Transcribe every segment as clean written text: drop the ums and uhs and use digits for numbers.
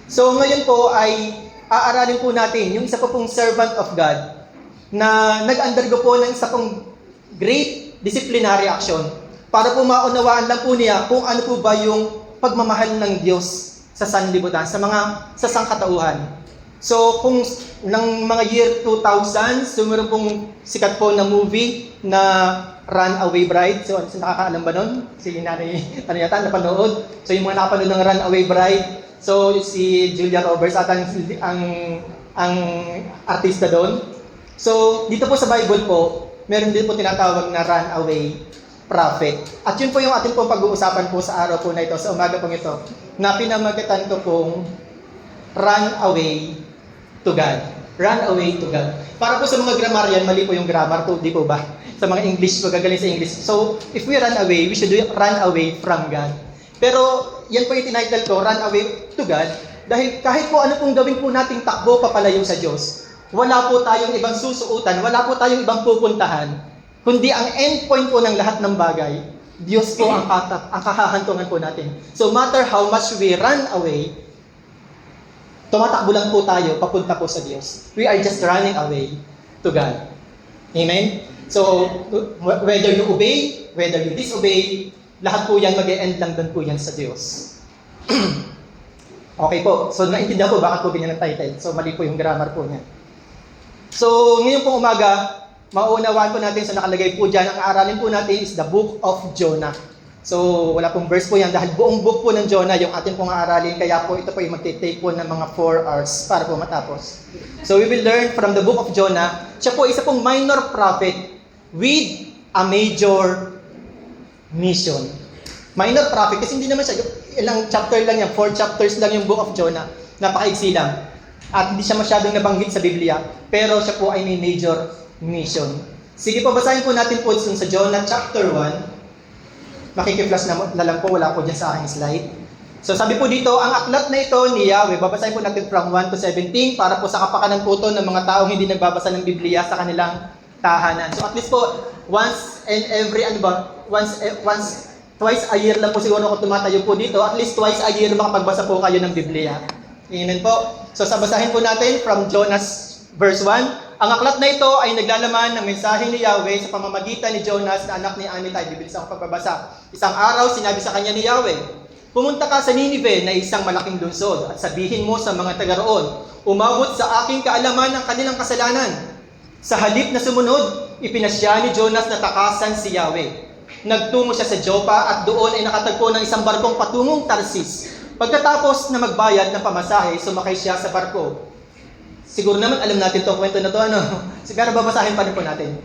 So ngayon po ay aaralin po natin yung isa po pong servant of God na nag-undergo po ng isa pong great disciplinary action para po maunawaan lang po niya kung ano po ba yung pagmamahal ng Diyos sa sanlibutan, sa sangkatauhan. So kung ng mga year 2000, so meron pong sikat po na movie na Runaway Bride. So nakakaalam ba nun? Si nanay, yata, napanood. So yung mga nakapanood ng Runaway Bride, so si Julia Roberts at ang artista doon. So dito po sa Bible po, meron din po tinatawag na runaway prophet. At yun po yung atin pong pag-uusapan po sa araw po na ito, sa umaga pong ito, na pinamagatan ko pong run away to God. Run away to God. Para po sa mga grammarian, mali po yung grammar to, di po ba? Sa mga English, magagaling sa English. So, if we run away, we should run away from God. Pero, yan po yung tinitle ko, run away to God, dahil kahit po ano pong gawin po nating takbo papalayo sa Diyos, wala po tayong ibang susuutan, wala po tayong ibang pupuntahan, kundi ang end point po ng lahat ng bagay, Diyos po ang kahahantungan po natin. So, matter how much we run away, tumatakbo lang po tayo, papunta po sa Diyos. We are just running away to God. Amen? So, whether you obey, whether you disobey, lahat po yan, mag-e-end lang doon po yan sa Diyos. Okay po. So, naintindihan po bakit po ganyan ang title. So, mali po yung grammar po niya. So, ngayon pong umaga, mauunawaan po natin sa nakalagay po dyan, ang aaralin po natin is the Book of Jonah. So, wala pong verse po yan dahil buong book po ng Jonah yung atin pong aaralin. Kaya po ito po yung magtitake po ng mga 4 hours para po matapos. So, we will learn from the Book of Jonah. Siya po isa pong minor prophet with a major mission. Minor prophet kasi hindi naman siya, ilang chapter lang yan, 4 chapters lang yung Book of Jonah. Napakaigsi lang. At hindi siya masyadong nabanggit sa Biblia, pero siya po ay may major mission. Sige po, basahin po natin po sa Jonah chapter 1. Makikiflash na lang po, wala po dyan sa aking slide. So sabi po dito, ang aklat na ito ni Yahweh, babasahin po natin from 1 to 17 para po sa kapakanan po ito ng mga taong hindi nagbabasa ng Biblia sa kanilang tahanan. So at least po, twice a year lang po siguro ako tumatayo po dito, at least twice a year makapagbasa po kayo ng Biblia. Amen po. So sabasahin po natin from Jonas verse 1. Ang aklat na ito ay naglalaman ng mensahe ni Yahweh sa pamamagitan ni Jonas na anak ni Amittai. Bibilis ako pagbabasa. Isang araw, sinabi sa kanya ni Yahweh, pumunta ka sa Ninive na isang malaking lungsod at sabihin mo sa mga taga roon, umabot sa aking kaalaman ang kanilang kasalanan. Sa halip na sumunod, ipinasya ni Jonas na takasan si Yahweh. Nagtungo siya sa Joppa at doon ay nakatagpo ng isang barkong patungong Tarsis. Pagkatapos na magbayad ng pamasahe, sumakay siya sa barko. Siguro naman alam natin itong kwento na ito, siguro babasahin pa rin po natin.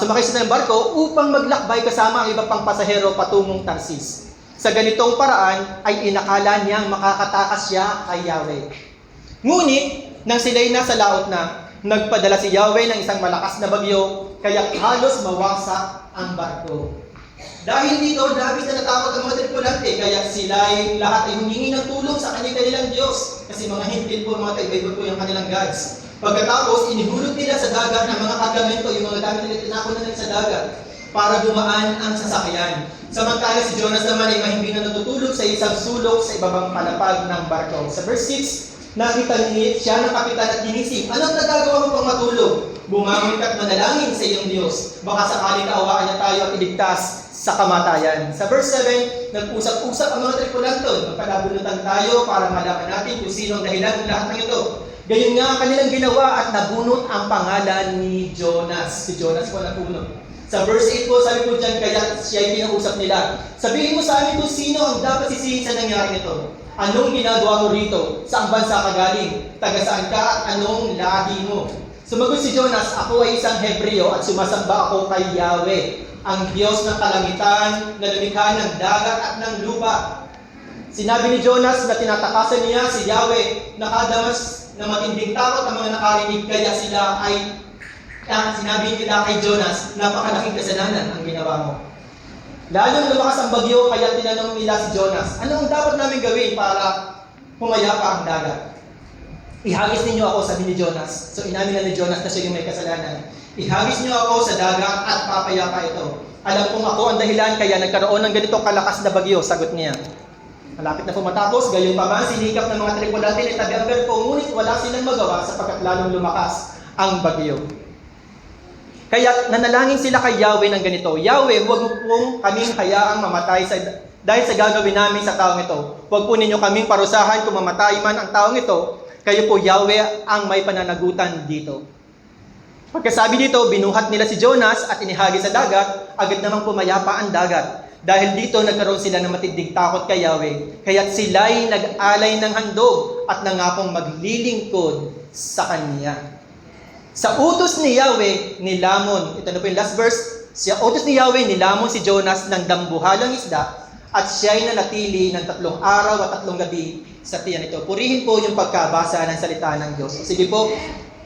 Sumakay siya ng barko upang maglakbay kasama ang iba pang pasahero patungong Tarsis. Sa ganitong paraan ay inakala niyang makakatakas siya kay Yahweh. Ngunit, nang sila'y nasa laot na, nagpadala si Yahweh ng isang malakas na bagyo, kaya halos mawasak ang barko. Dahil dito, labis na natakot ang mga tripulante, kaya sila'y lahat ay humingi ng tulong sa kanilang Diyos. Kasi mga hintil po, mga kaibigan po yung kanilang gods. Pagkatapos, inihulog nila sa dagat ng mga kargamento, yung mga gamit nila tinakot na sa dagat, para dumaan ang sasakyan. Samantala si Jonas naman ay mahimbing na natutulog sa isang sulok sa ibabang palapag ng barko. Sa verse 6, nakita siya ng kapitan at ginising, anong nagagawa mo pang matulog? Bumangon ka't manalangin sa iyong Diyos. Baka sakaling kaawaan niya tayo at iligtas sa kamatayan. Sa verse 7, nag-usap-usap ang mga tripulanton. Magpalabunutan tayo para malaman natin kung sino ang dahilan ng lahat ng ito. Gayon nga ang kanilang ginawa at nabunot ang pangalan ni Jonas. Si Jonas po nabunot. Sa verse 8 po, sabi po dyan, kaya siya ay pinausap nila. Sabihin mo sa amin kung sino ang dapat sisihin sa nangyari nito. Anong ginagawa mo rito? Saang bansa ka galing? Taga saan ka at anong lahi mo? Sumagot si Jonas, ako ay isang Hebreo at sumasamba ako kay Yahweh, ang Diyos ng kalangitan na lumikha ng dagat at ng lupa. Sinabi ni Jonas na tinatakasan niya si Yahweh, nakadamas na matinding takot ang mga nakarinig, kaya sila ay sinabi nila kay Jonas, napakalaking kasalanan ang ginawa mo. Lalong lumakas ang bagyo, kaya tinanong nila si Jonas, ano ang dapat namin gawin para pumayapa ang dagat? Ihagis ninyo ako, sabi ni Jonas. So inamin na ni Jonas na siya yung may kasalanan. Ihagis niyo ako sa dagat at papayapa ito. Alam kong ako ang dahilan kaya nagkaroon ng ganitong kalakas na bagyo, sagot niya. Malapit na po matapos, gayon pa man, sinikap ng mga tripulante na tabi ang barko, ngunit wala silang magawa sapagkat lalong lumakas ang bagyo. Kaya nanalangin sila kay Yahweh ng ganito, Yahweh, huwag mo pong kaming hayaang mamatay dahil sa gagawin namin sa taong ito. Huwag po ninyo kaming parusahan kung mamatay man ang taong ito. Kayo po, Yahweh, ang may pananagutan dito. Pagkasabi dito, binuhat nila si Jonas at inihagi sa dagat, agad namang pumayapa ang dagat. Dahil dito nagkaroon sila ng matinding takot kay Yahweh, kaya't sila'y nag-alay ng handog at nangakong maglilingkod sa Kanya. Sa utos ni Yahweh, nilamon, ito na po yung last verse, sa utos ni Yahweh, nilamon si Jonas ng dambuhalang isda at siya'y nanatili ng 3 araw at 3 gabi sa tiyan ito. Purihin po yung pagkabasa ng salita ng Diyos. Sige po.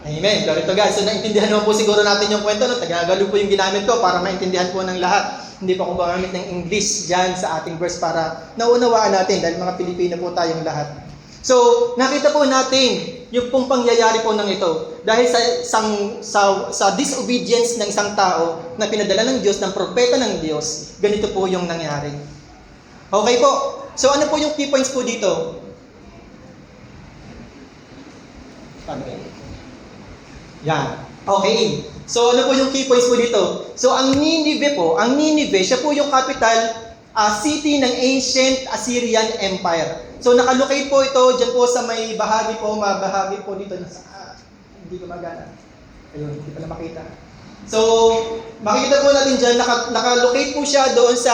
Amen. Glory to God. So naintindihan naman po siguro natin yung kwento. No? Tagagalo po yung ginamit ko para maintindihan po ng lahat. Hindi pa ako gumamit ng English dyan sa ating verse para naunawaan natin dahil mga Pilipino po tayong lahat. So, nakita po natin yung pong pangyayari po ng ito. Dahil sa disobedience ng isang tao na pinadala ng Diyos, ng propeta ng Diyos, ganito po yung nangyari. Okay po. So, ano po yung key points po dito? Yan. Okay. So, ano po yung key points po dito? So, ang Nineveh, siya po yung capital city ng ancient Assyrian Empire. So, nakalocate po ito dyan po sa may bahagi po dito. Hindi ko magana. Ayun, hindi pala makita. So, makikita po natin dyan, nakalocate po siya doon sa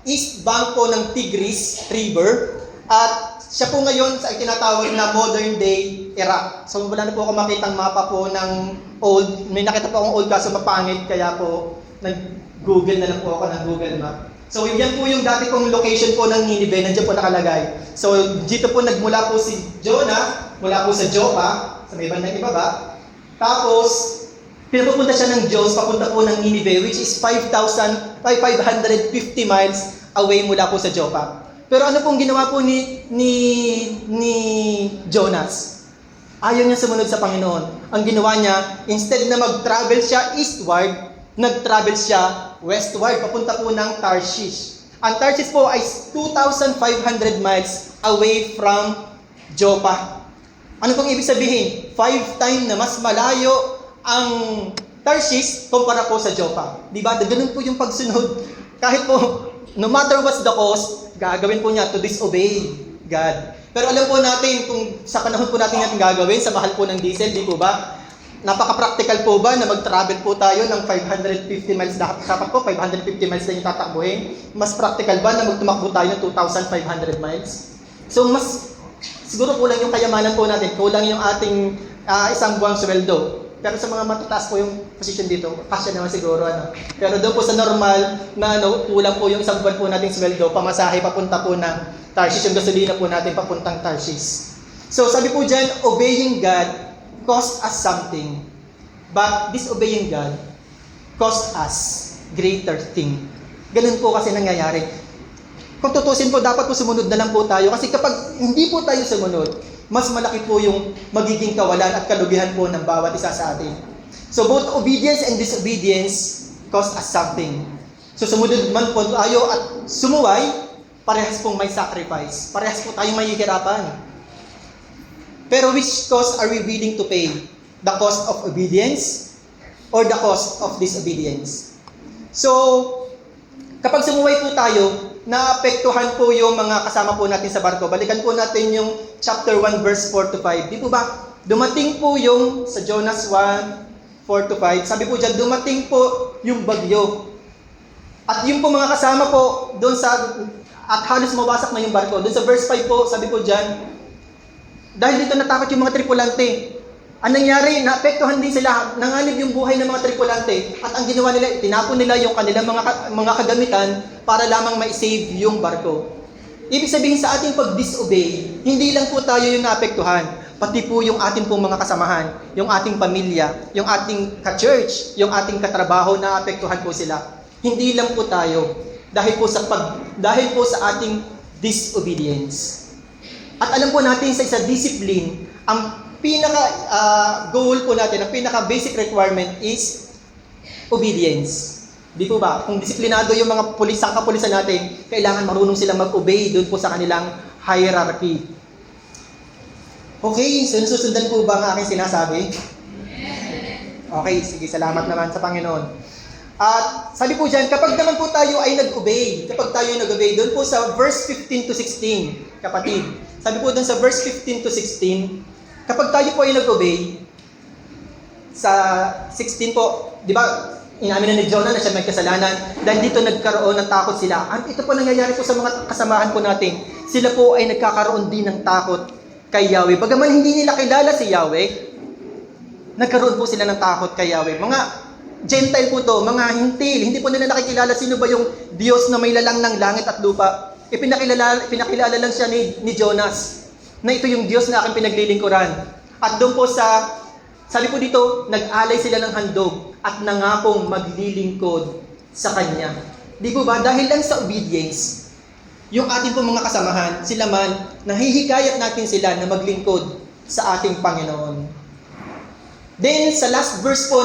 east bank po ng Tigris River. At siya po ngayon sa itinatawag na modern day Iraq. So wala na po ako makitang mapa po ng old. May nakita po akong old kaso mapangit kaya po nag-google na lang po ako ng Google Map. So yan po yung dati pong location po ng Nineveh, nandiyan po nakalagay. So dito po nagmula po si Jonah, mula po sa Joppa, sa may bandang ibaba. Tapos pinapupunta siya ng Diyos, papunta po ng Nineveh, which is 550 miles away mula po sa Joppa. Pero ano pong ginawa po ni Jonas? Ayaw niya sumunod sa Panginoon. Ang ginawa niya, instead na mag-travel siya eastward, nag-travel siya westward, papunta po ng Tarshish. Ang Tarshish po ay 2,500 miles away from Joppa. Ano pong ibig sabihin? 5 times na mas malayo ang Tarshish kumpara po sa Joppa. Diba? Ganun po yung pagsunod. Kahit po, no matter what's the cost, gagawin po niya to disobey God. Pero alam po natin, kung sa panahon po natin natin gagawin, sa mahal po ng diesel, di po ba? Napaka-practical po ba na mag-travel po tayo ng 550 miles? Dapat po, 550 miles na yung tatakbuhin. Mas practical ba na magtumakbo tayo ng 2,500 miles? So, siguro kulang yung kayamanan po natin. Kulang yung ating isang buwang sweldo. Pero sa mga matataas po yung position dito, kasya naman siguro. Pero doon po sa normal na kulang po yung isang buwan po nating sweldo, pamasahe papunta po ng Tarshish, yung gasolina po natin papuntang Tarshish. So sabi po dyan, obeying God cost us something, but disobeying God cost us greater thing. Ganun po kasi nangyayari. Kung tutusin po, dapat po sumunod na lang po tayo. Kasi kapag hindi po tayo sumunod, mas malaki po yung magiging kawalan at kalugihan po ng bawat isa sa atin. So both obedience and disobedience cost us something. So sumunod man po tayo at sumuway, parehas pong may sacrifice. Parehas po tayong mahihirapan. Pero which cost are we willing to pay? The cost of obedience or the cost of disobedience? So, kapag sumuway po tayo, naapektuhan po yung mga kasama po natin sa barko. Balikan po natin yung chapter 1 verse 4 to 5. Di po ba? Dumating po yung sa Jonas 1, 4 to 5. Sabi po dyan, dumating po yung bagyo. At yung po mga kasama po doon at halos mawasak na yung barko. Doon sa verse 5 po, sabi po dyan, dahil dito natakot yung mga tripulante. Ang nangyari, naapektuhan din sila, nanganib yung buhay ng mga tripulante. At ang ginawa nila, tinapon nila yung kanilang mga kagamitan para lamang ma-save yung barko. Ibig sabihin sa ating pag-disobey, hindi lang po tayo yung naapektuhan, pati po yung ating pong mga kasamahan, yung ating pamilya, yung ating ka-church, yung ating katrabaho, naapektuhan po sila. Hindi lang po tayo, dahil po sa ating disobedience. At alam po natin sa isa discipline, ang pinaka-goal po natin, ang pinaka-basic requirement is obedience. Di po ba? Kung disiplinado yung mga kapulisan natin, kailangan marunong silang mag-obey doon po sa kanilang hierarchy. Okay, so nasusundan po ba ang aking sinasabi? Okay, sige, salamat naman sa Panginoon. At sabi po dyan, kapag naman po tayo ay nag-obey, doon po sa verse 15 to 16, kapatid, sabi po doon sa verse 15 to 16, kapag tayo po ay nag-obey, sa 16 po, di ba, inamin na ni Jonah na siya may kasalanan, dahil dito nagkaroon ng takot sila. Ito po nangyayari po sa mga kasamahan po natin, sila po ay nagkakaroon din ng takot kay Yahweh. Bagaman hindi nila kilala si Yahweh, nagkaroon po sila ng takot kay Yahweh. Mga Gentile po to, mga hintil, hindi po nila nakikilala sino ba yung Diyos na may lalang ng langit at lupa. Pinakilala lang siya ni Jonas, na ito yung Diyos na aking pinaglilingkuran. At doon po sabi po dito, nag-alay sila ng handog at nangakong maglilingkod sa Kanya. Di po ba? Dahil lang sa obedience, yung ating po mga kasamahan, sila man, nahihikayat natin sila na maglingkod sa ating Panginoon. Then sa last verse po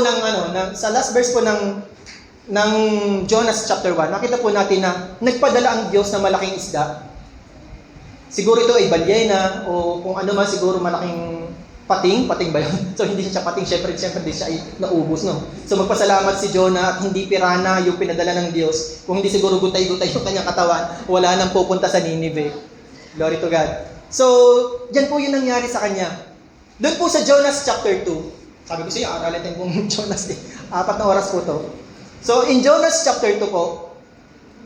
ng Jonas chapter 1, nakita po natin na nagpadala ang Diyos ng malaking isda. Siguro ito ay balyena o kung ano man, siguro malaking pating ba yun? So hindi siya pating, syempre di siya ay naubos, no? So magpasalamat si Jonah at hindi pirana yung pinadala ng Diyos. Kung hindi siguro gutay-gutay yung kanyang katawan, wala nang pupunta sa Nineveh. Glory to God. So, yan po yung nangyari sa kanya. Doon po sa Jonas chapter 2, sabi ko sa iyo, aralin natin kung Jonas 4 na oras po to. So, in Jonas chapter 2 po,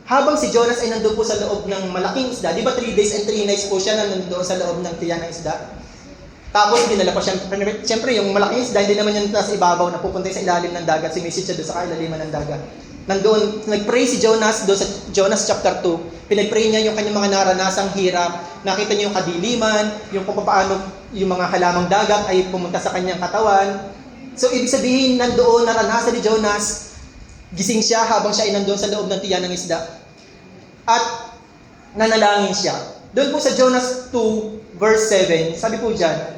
habang si Jonas ay nandun po sa loob ng malaking isda, di ba 3 days and 3 nights po siya nandun sa loob ng tiyan ng isda? Tapos, dinala pa siya, siyempre yung malaking isda, hindi naman yan nasa ibabaw, napupunta sa ilalim ng dagat, sumisid siya doon sa kailaliman ng dagat. Nandun, nag-pray si Jonas doon sa Jonas chapter 2, pinag-pray niya yung kanyang mga naranasang hirap, nakita niya yung kadiliman, yung kung paano yung mga halamang dagat ay pumunta sa kanyang katawan. So, ibig sabihin, nandoon naranasan ni Jonas, gising siya habang siya ay nandoon sa loob ng tiyan ng isda. At nanalangin siya. Doon po sa Jonas 2, verse 7, sabi po dyan,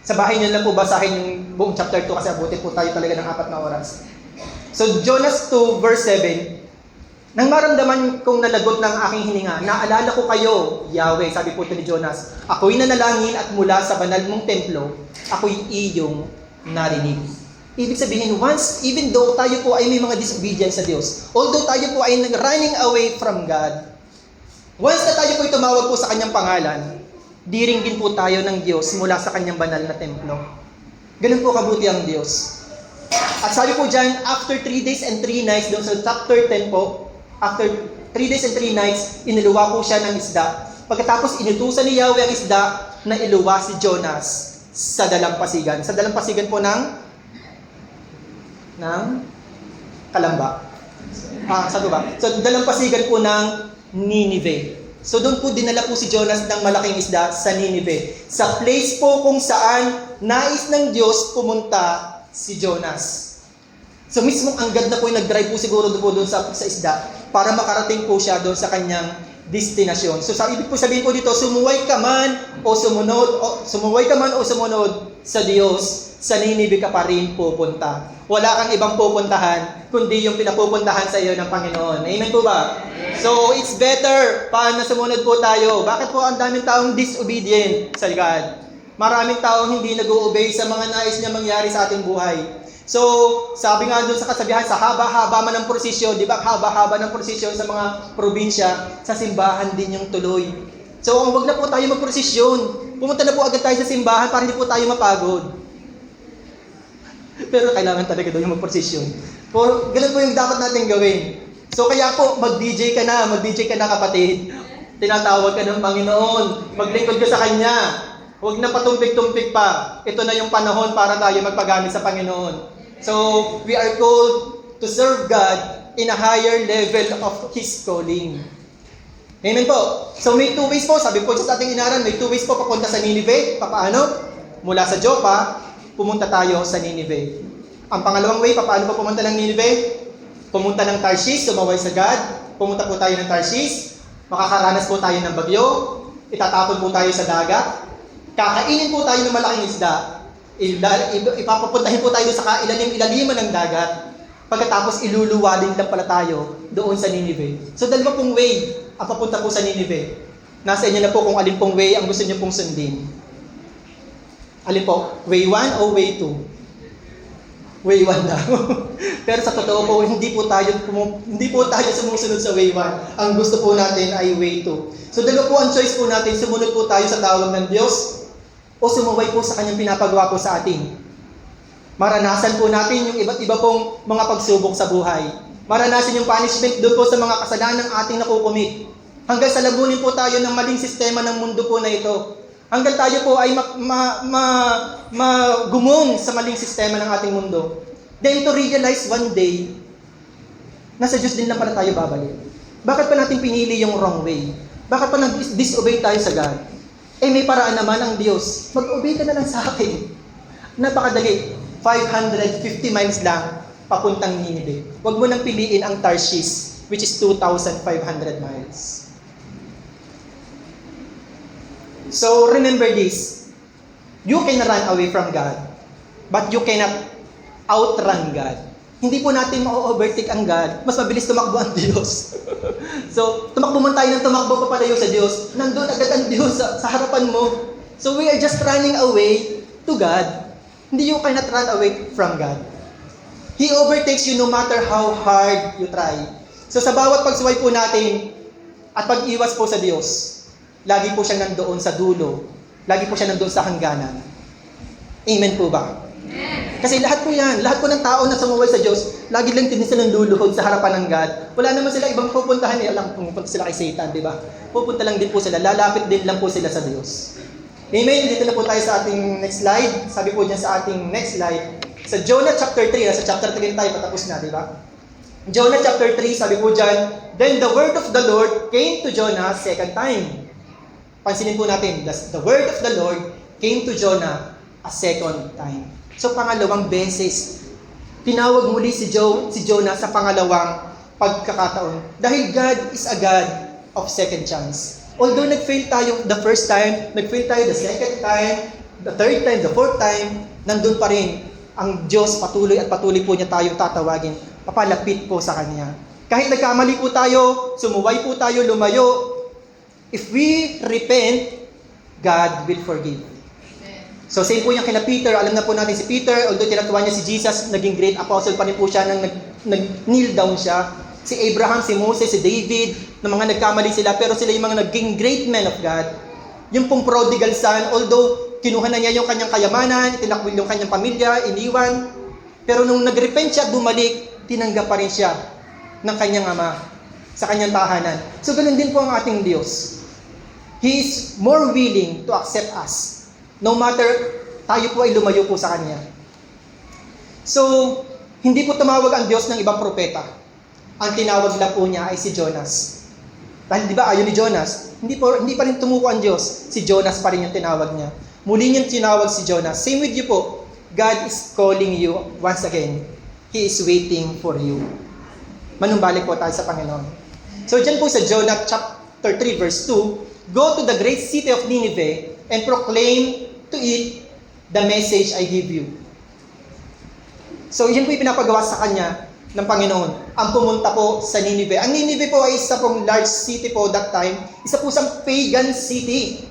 sa bahay niyo lang po basahin yung buong chapter 2 kasi abutin po tayo talaga ng 4 na oras. So, Jonas 2, verse 7, nang maramdaman kong nalagot ng aking hininga, naalala ko kayo, Yahweh, sabi po ito ni Jonas, ako'y nanalangin at mula sa banal mong templo, ako'y iyong narinig. Ibig sabihin, even though tayo po ay may mga disobedience sa Diyos, although tayo po ay running away from God, once na tayo po ay tumawag po sa kanyang pangalan, diring din po tayo ng Diyos mula sa kanyang banal na templo. Ganun po kabuti ang Diyos. At sabi po dyan, after 3 days and 3 nights, doon sa chapter 10 po, after 3 days and 3 nights, iniluwa po siya ng isda. Pagkatapos inutusan ni Yahweh ang isda na iluwa si Jonas sa dalampasigan. Sa dalampasigan po ng Kalamba. Sa ba? So, dalampasigan po ng Nineveh. So doon po dinala po si Jonas ng malaking isda sa Nineveh. Sa place po kung saan nais ng Diyos pumunta si Jonas. So mismong anggad na po yung nag-drive po siguro doon sa isda para makarating po siya doon sa kanyang destinasyon. So ibig po sabihin po dito, sumuway ka man o sumunod sa Diyos, sa Nineveh ka pa rin pupunta. Wala kang ibang pupuntahan, kundi yung pinapupuntahan sa iyo ng Panginoon. Amen po ba? So, it's better na sumunod po tayo. Bakit po ang daming taong disobedient sa God? Maraming taong hindi nag-o-obey sa mga nais niya mangyari sa ating buhay. So, sabi nga doon sa kasabihan, sa haba-haba man ng prosesyon, di ba? Haba-haba ng prosesyon sa mga probinsya, sa simbahan din yung tuloy. So, wag na po tayo magprosesyon. Pumunta na po agad tayo sa simbahan para hindi po tayo mapagod. Pero kailangan talaga doon yung magprosesyon. Ganun po yung dapat natin gawin. So kaya po, mag-DJ ka na kapatid. Tinatawag ka ng Panginoon. Maglingkod ka sa Kanya. Huwag na patumpik-tumpik pa. Ito na yung panahon para tayo magpagamit sa Panginoon. So, we are called to serve God in a higher level of His calling. Amen po. So may 2 ways po. Sabi po sa ating inaral, may 2 ways po papunta sa Nineveh. Paano? Mula sa Joppa, pumunta tayo sa Nineveh. Ang pangalawang way, paano pa pumunta ng Nineveh? Pumunta ng Tarshish, sumaway sa God. Pumunta po tayo ng Tarshish. Makakaranas po tayo ng bagyo. Itatapon po tayo sa dagat. Kakainin po tayo ng malaking isda. Ipapapuntahin po tayo sa ilaliman ng dagat. Pagkatapos iluluwaling lang pala tayo doon sa Nineveh. So dalawa pong way ang papunta po sa Nineveh. Nasa inyo na po kung alin pong way ang gusto niyo pong sundin. Alin po? Way 1 o way 2? Way 1 daw. Pero sa totoo po, hindi po tayo sumusunod sa way 1. Ang gusto po natin ay way 2. So dalawa po ang choice po natin, sumunod po tayo sa tawag ng Diyos o sumuway po sa kanyang pinapagawa po sa atin. Maranasan po natin yung iba't iba pong mga pagsubok sa buhay. Maranasan yung punishment doon po sa mga kasalanan ng ating nakukumit. Hanggang sa labunin po tayo ng maling sistema ng mundo po na ito. Hanggang tayo po ay magumon sa maling sistema ng ating mundo. Then to realize one day, nasa Diyos din lang pala tayo babalik. Bakit pa natin pinili yung wrong way? Bakit pa nag-disobey tayo sa God? May paraan naman ang Diyos. Mag-obey ka na lang sa akin. Napakadali. 550 miles lang papuntang Nineveh. Huwag mo nang piliin ang Tarshish, which is 2,500 miles. So, remember this. You can run away from God, but you cannot outrun God. Hindi po natin ma-overtake ang God. Mas mabilis tumakbo ang Diyos. So, tumakbo man tayo ng tumakbo papalayo sa Diyos. Nandun agad ang Diyos sa harapan mo. So, we are just running away to God. Hindi, you cannot run away from God. He overtakes you no matter how hard you try. So sa bawat pagsuway po natin at pag-iwas po sa Diyos, lagi po siya nandoon sa dulo. Lagi po siya nandoon sa hangganan. Amen po ba? Amen. Kasi lahat po yan, lahat po ng tao na sumuway sa Diyos, lagi lang din silang luluhod sa harapan ng God. Wala naman sila ibang pupuntahan, lang pupunta sila kay Satan, di ba? Pupunta lang din po sila, lalapit din lang po sila sa Diyos. Amen. Dito na po tayo sa ating next slide. Sabi po dyan sa ating next slide. Sa Jonah chapter 3, sa chapter 3 tayo patapos na, di ba? Jonah chapter 3, sabi po dyan, Then the word of the Lord came to Jonah second time. Pansinin po natin, the word of the Lord came to Jonah a second time. So pangalawang beses, tinawag muli si Jonah sa pangalawang pagkakataon. Dahil God is a God of second chance. Although nag-fail tayo the first time, nag-fail tayo the second time, the third time, the fourth time, nandun pa rin ang Diyos patuloy at patuloy po niya tayong tatawagin. Papalapit po sa Kanya. Kahit nagkamali po tayo, sumuway po tayo, lumayo, if we repent, God will forgive. So same po yung kina Peter, alam na po natin si Peter, although tinatuwa niya si Jesus, naging great apostle pa rin po siya nang nag-kneel down siya. Si Abraham, si Moses, si David, na mga nagkamali sila, pero sila yung mga naging great men of God. Yung pong prodigal son, although kinuha na niya yung kanyang kayamanan, itinakwil yung kanyang pamilya, iniwan, pero nung nag-repent siya at bumalik, tinanggap pa rin siya ng kanyang ama sa kanyang tahanan. So ganun din po ang ating Diyos. He is more willing to accept us, no matter tayo po ay lumayo po sa Kanya. So, hindi po tumawag ang Diyos ng ibang propeta. Ang tinawag lang po niya ay si Jonas. Dahil di ba ayaw ni Jonas, hindi pa rin tumuko ang Diyos. Si Jonas pa rin yung tinawag niya. Muli niyang tinawag si Jonas. Same with you po. God is calling you once again. He is waiting for you. Manumbalik po tayo sa Panginoon. So dyan po sa Jonah chapter 3 verse 2, Go to the great city of Nineveh and proclaim to it the message I give you. So yan po yung pinapagawa sa kanya ng Panginoon. Ang pumunta po sa Nineveh. Ang Nineveh po ay isa pong large city po that time. Isa po sa pagan city,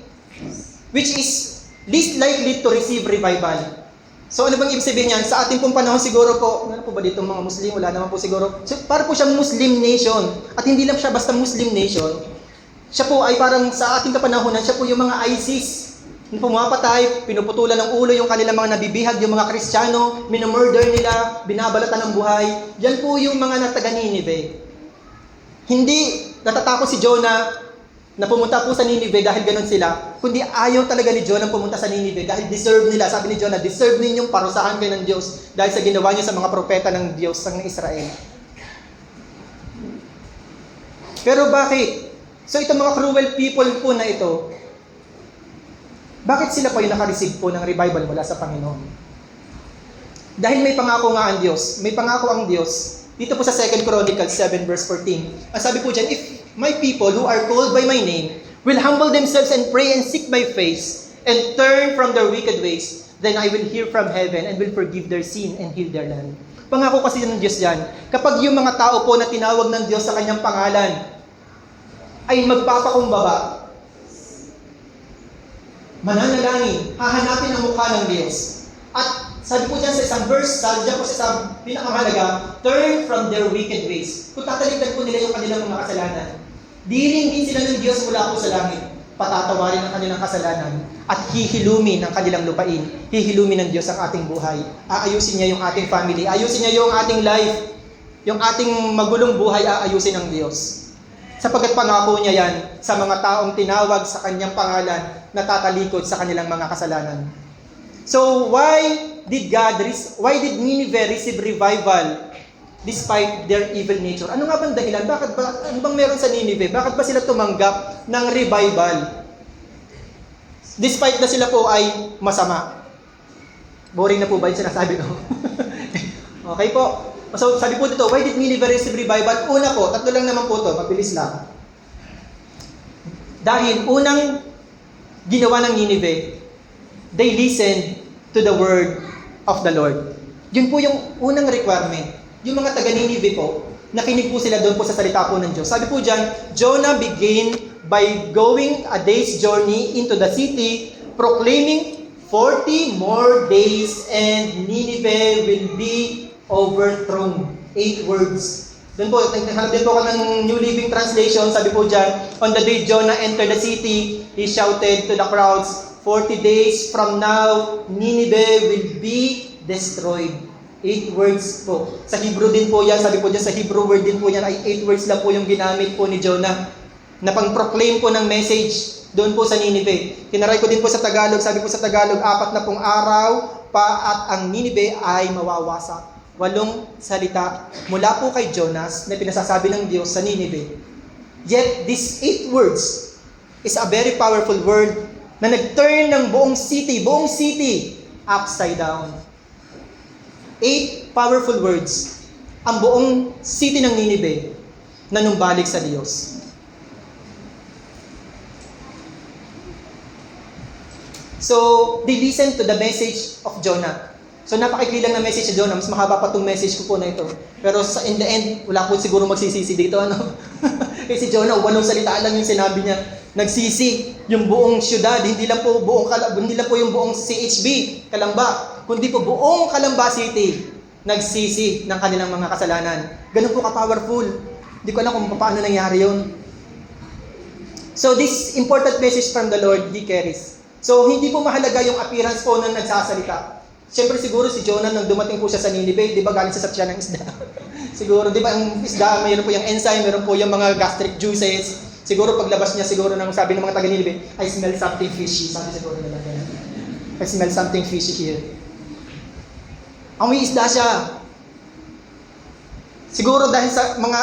which is least likely to receive revival. So ano bang ibig sabihin niyan? Sa ating pong panahon siguro po, ano po ba dito mga Muslim? Wala naman po siguro. So, para po siyang Muslim nation. At hindi lang siya basta Muslim nation. Siya po ay parang sa ating kapanahonan, siya po yung mga ISIS. Pumapatay, pinuputulan ng ulo yung kanilang mga nabibihag, yung mga Kristiyano, minamurder nila, binabalatan ng buhay. Yan po yung mga nataga Nineveh. Hindi natatakot si Jonah na pumunta po sa Nineveh dahil ganun sila, kundi ayaw talaga ni Jonah pumunta sa Nineveh dahil deserve nila. Sabi ni Jonah, deserve ninyong parusahan kayo ng Diyos dahil sa ginawa niyo sa mga propeta ng Diyos ng Israel. Pero bakit? So itong mga cruel people po na ito, bakit sila pa yung nakareceive po ng revival mula sa Panginoon? Dahil may pangako nga ang Diyos. May pangako ang Diyos. Dito po sa 2 Chronicles 7 verse 14. Ang sabi po dyan, if my people who are called by my name will humble themselves and pray and seek my face and turn from their wicked ways, then I will hear from heaven and will forgive their sin and heal their land. Pangako kasi ng Diyos yan. Kapag yung mga tao po na tinawag ng Diyos sa kanyang pangalan ay magpapakumbaba mananalangin, hahanapin ang mukha ng Diyos. At sabi po dyan sa isang verse, sabi dyan po sa isang pinakamahalaga, turn from their wicked ways. Kung tataligdan po nila yung kanilang mga kasalanan, diringgin sila ng Diyos mula po sa langit. Patatawarin ang kanilang kasalanan at hihilumin ang kanilang lupain. Hihilumin ng Diyos ang ating buhay. Aayusin niya yung ating family. Ayusin niya yung ating life. Yung ating magulong buhay, aayusin ng Diyos. Sapagkat pangako niya yan sa mga taong tinawag sa kanyang pangalan na tatalikod sa kanilang mga kasalanan. So, why did Nineveh receive revival despite their evil nature? Ano nga bang dahilan? Ano bang meron sa Nineveh? Bakit ba sila tumanggap ng revival? Despite na sila po ay masama. Boring na po ba yung sinasabi, no? Okay po. So, sabi po dito, why did Nineveh receive revival? Una po, tatlo lang naman po ito, mabilis lang. Dahil unang ginawa ng Nineveh, they listened to the word of the Lord. Yun po yung unang requirement. Yung mga taga-Nineveh po, nakinig po sila doon po sa salita po ng Diyos. Sabi po dyan, Jonah began by going a day's journey into the city, proclaiming 40 more days and Nineveh will be overthrown. 8 words. Doon po, naghanap din po ako ng New Living Translation. Sabi po dyan, on the day Jonah entered the city, he shouted to the crowds, 40 days from now, Nineveh will be destroyed. 8 words po. Sa Hebrew din po yan, sabi po dyan, sa Hebrew word din po yan, ay 8 words lang po yung ginamit po ni Jonah na pang-proclaim po ng message doon po sa Nineveh. Tinaray ko din po sa Tagalog, sabi po sa Tagalog, 4 na pong araw pa at ang Nineveh ay mawawasak. 8 salita mula po kay Jonas na pinasasabi ng Diyos sa Nineveh. Yet, these 8 words is a very powerful word na nag-turn ng buong city upside down. 8 powerful words. Ang buong city ng Nineveh na numbalik sa Diyos. So, they listened to the message of Jonah. So, napakikli lang na message si Jonah. Mas mahaba pa itong message ko po na ito. Pero in the end, wala po siguro magsisisi dito. Ano? Kasi si Jonah, 8 salita lang yung sinabi niya. Nagsisi yung buong syudad. Hindi lang po yung buong CHB, Kalamba. Kundi po buong Kalamba City, nagsisi ng kanilang mga kasalanan. Ganun po ka-powerful. Hindi ko alam kung paano nangyari yun. So, this important message from the Lord, He carries. So, hindi po mahalaga yung appearance po ng nagsasalita. Siyempre, siguro si Jonah, nang dumating po siya sa Nineveh, di ba galing sa siya ng isda? Siguro, di ba ang isda, mayroon po yung enzyme, mayroon po yung mga gastric juices. Siguro, paglabas niya, siguro, nang sabi ng mga taga-Nineveh, I smell something fishy. Sabi siguro nila ganun. I smell something fishy here. Amoy isda siya. Siguro dahil sa mga,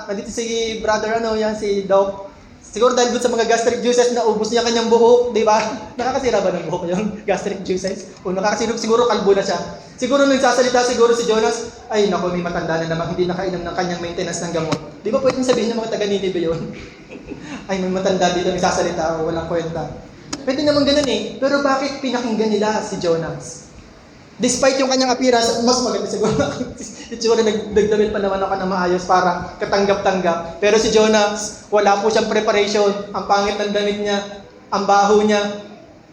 nandito si brother, si Doc, siguro dahil dun sa mga gastric juices na ubos niya kanyang buhok, di ba? Nakakasira ba ng buhok yung gastric juices? O nakakasira, siguro kalbo na siya. Siguro nagsasalita siguro si Jonas, ay naku, may matanda na naman, hindi nakainom ng kanyang maintenance ng gamot. Di ba pwedeng sabihin ng mga taga-Nineveh yun? Ay, may matanda dito, nagsasalita, o walang kwenta. Pwede naman ganun eh. Pero bakit pinakinggan nila si Jonas? Despite yung kanyang appearance, mas maganda siguro. Siguro nagdamit pa naman ako na maayos para katanggap-tanggap. Pero si Jonas, wala po siyang preparation. Ang pangit ng damit niya, ang baho niya.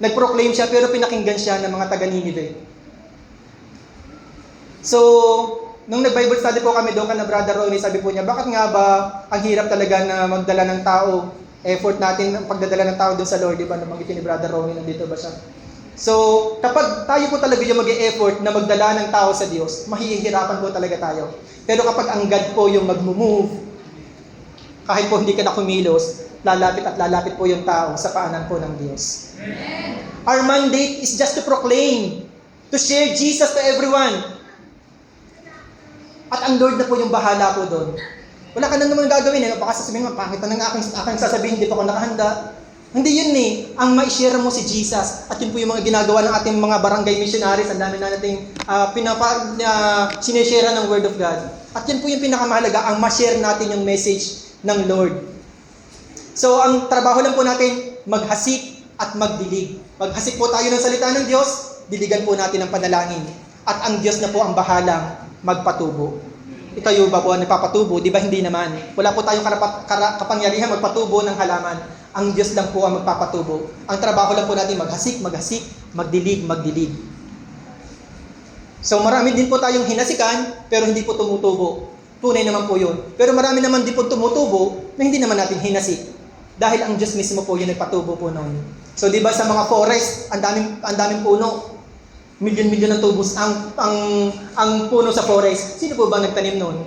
Nag-proclaim siya pero pinakinggan siya ng mga taga-Nineveh. So, nung nag-Bible study po kami doon na Brother Ronnie, sabi po niya, bakit nga ba ang hirap talaga na magdala ng tao? Effort natin ang pagdadala ng tao doon sa Lord, di ba? Nabanggit ni Brother Ronnie, nandito ba siya? So, kapag tayo po talaga yung mag-e-effort na magdala ng tao sa Diyos, mahihirapan po talaga tayo. Pero kapag ang God po yung mag-move, kahit po hindi ka na kumilos, lalapit at lalapit po yung tao sa paanan po ng Diyos. Amen. Our mandate is just to proclaim, to share Jesus to everyone. At ang Lord na po yung bahala po doon. Wala ka na naman gagawin eh. Baka sasabihin mo, pangit na ng aking sasabihin, hindi pa ako nakahanda. Hindi yun eh. Ang ma-share mo si Jesus. At yun po yung mga ginagawa ng ating mga barangay missionaries. Ang dami na nating sineshare ng Word of God. At yun po yung pinakamahalaga, ang ma-share natin yung message ng Lord. So, ang trabaho lang po natin, maghasik at magdilig. Maghasik po tayo ng salita ng Diyos, diligan po natin ang panalangin. At ang Diyos na po ang bahalang magpatubo. itayo ba po ang nagpapatubo? Di ba hindi naman? Wala po tayong kapangyarihan magpatubo ng halaman. Ang Diyos lang po ang magpapatubo. Ang trabaho lang po natin maghasik, magdilig. So marami din po tayong hinasikan, pero hindi po tumutubo. Tunay naman po yun. Pero marami naman din po tumutubo na hindi naman natin hinasik. Dahil ang Diyos mismo po yung nagpatubo po noon. So di ba sa mga forest, ang daming puno. Milyon-milyon ng tubos ang puno sa forest. Sino po bang nagtanim noon?